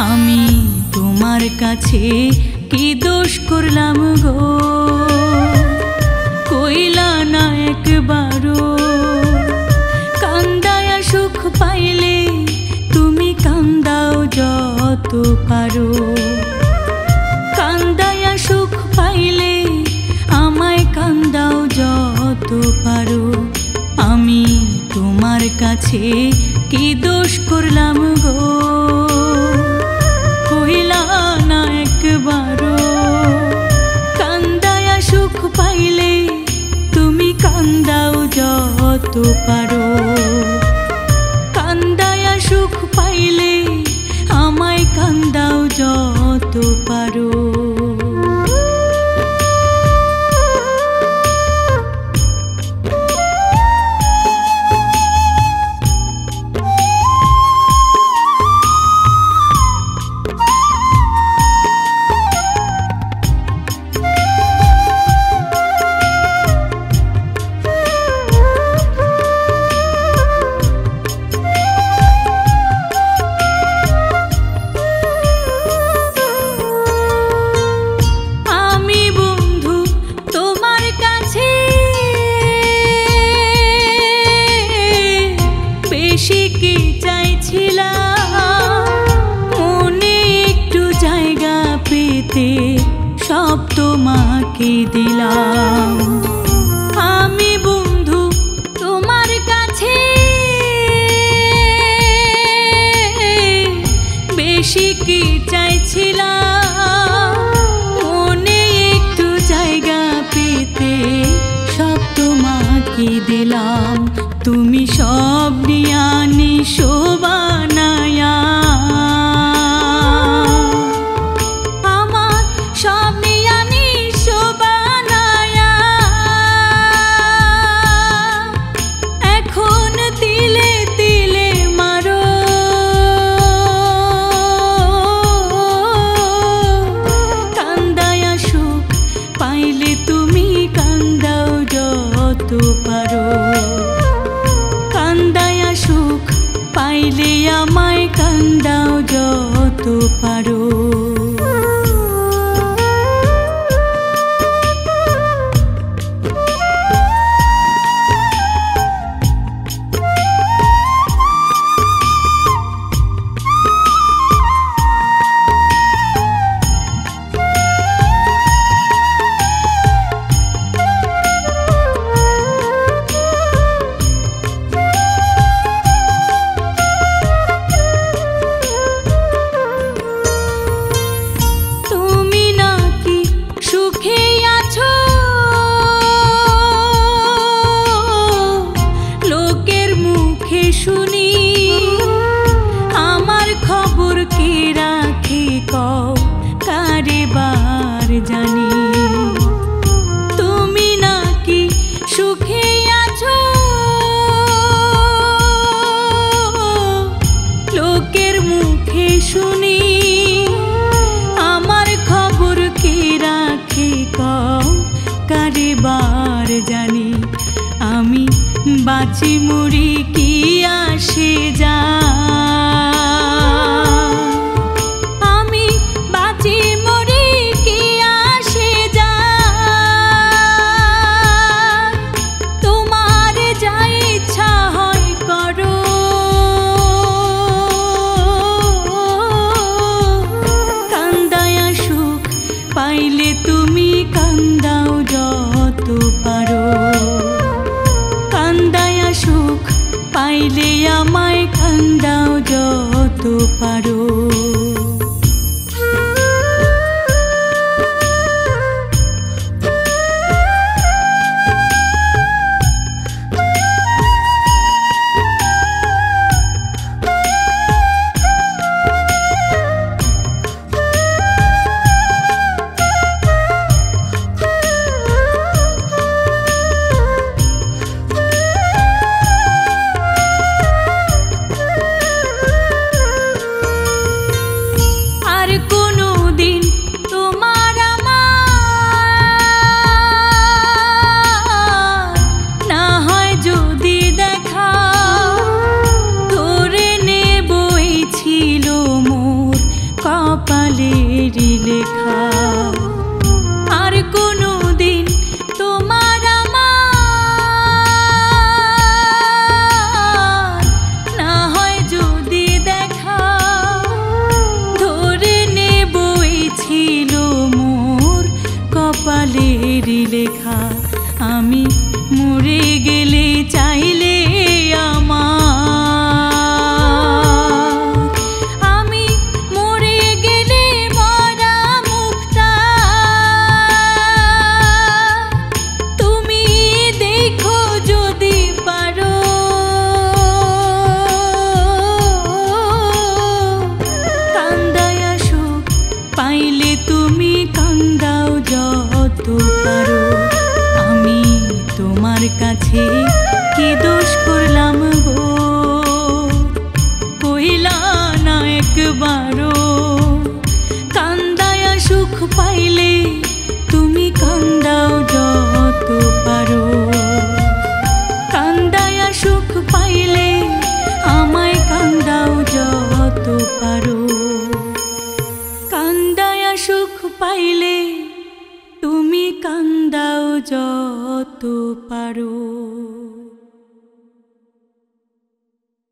আমি তোমার কাছে কি দোষ করলাম গো, কইলা না একবারও। কান্দায়া সুখ পাইলে তুমি কান্দাও যত পারো, কান্দায়া সুখ পাইলে আমায় কান্দাও যত পারো। আমি তোমার কাছে কি দোষ করলাম গো, কইলা না একবারও। কান্দায়া সুখ পাইলে তুমি কান্দাও যত পারো, কান্দায়া সুখ পাইলে আমায় কান্দাও যত পারো। বেশি কি চাইছিলাম, মনে একটু জায়গা পেতে সব তোমাকে দিলাম। আমি বন্ধু তোমার কাছে বেশি কি চাইছিলাম, মনে একটু জায়গা পেতে সব তোমাকে দিলাম। তুমি সব নিয়ানি শোভানায়া, আমার সব নিয়ানি শোভানায়া, এখন তিলে তিলে মারো। কান্দায়া সুখ পাইলে তুমি কান্দাও যত পারো, কান্দায়া সুখ পাইলে আমায় কান্দাও যত পারো। শুনি আমার খবর কে রাখে কও, কারে বার জানি। তুমি নাকি সুখে আছো, লোকের মুখে শুনি আমার খবর কে রাখে কও, কারে বার জানি। আমি বাঁচি মরি কি আসে যায়, আমি বাঁচি মরি কি আসে যায়। তোমার যা ইচ্ছা হয় করো, কান্দায়া সুখ পাইলে তুমি কান্দাও যত পারো, কান্দায়া সুখ পাইলে আমায় কান্দাও যত পারো। মরে গেলে চাইলে আমার, আমি মরে গেলে মরা মুক্তা, তুমি দেখো যদি পারো, কান্দায়া সুখ পাইলে তুমি কান্দাও যত পারো। আমি তোমার কাছে কি দোষ করলাম গো, কইলা না একবারও। কান্দায়া সুখ পাইলে তুমি কান্দাও যত পারো, কান্দায়া সুখ পাইলে আমায় কান্দাও যত পারো, কান্দায়া সুখ পাইলে তুমি কান্দাও যত পারো।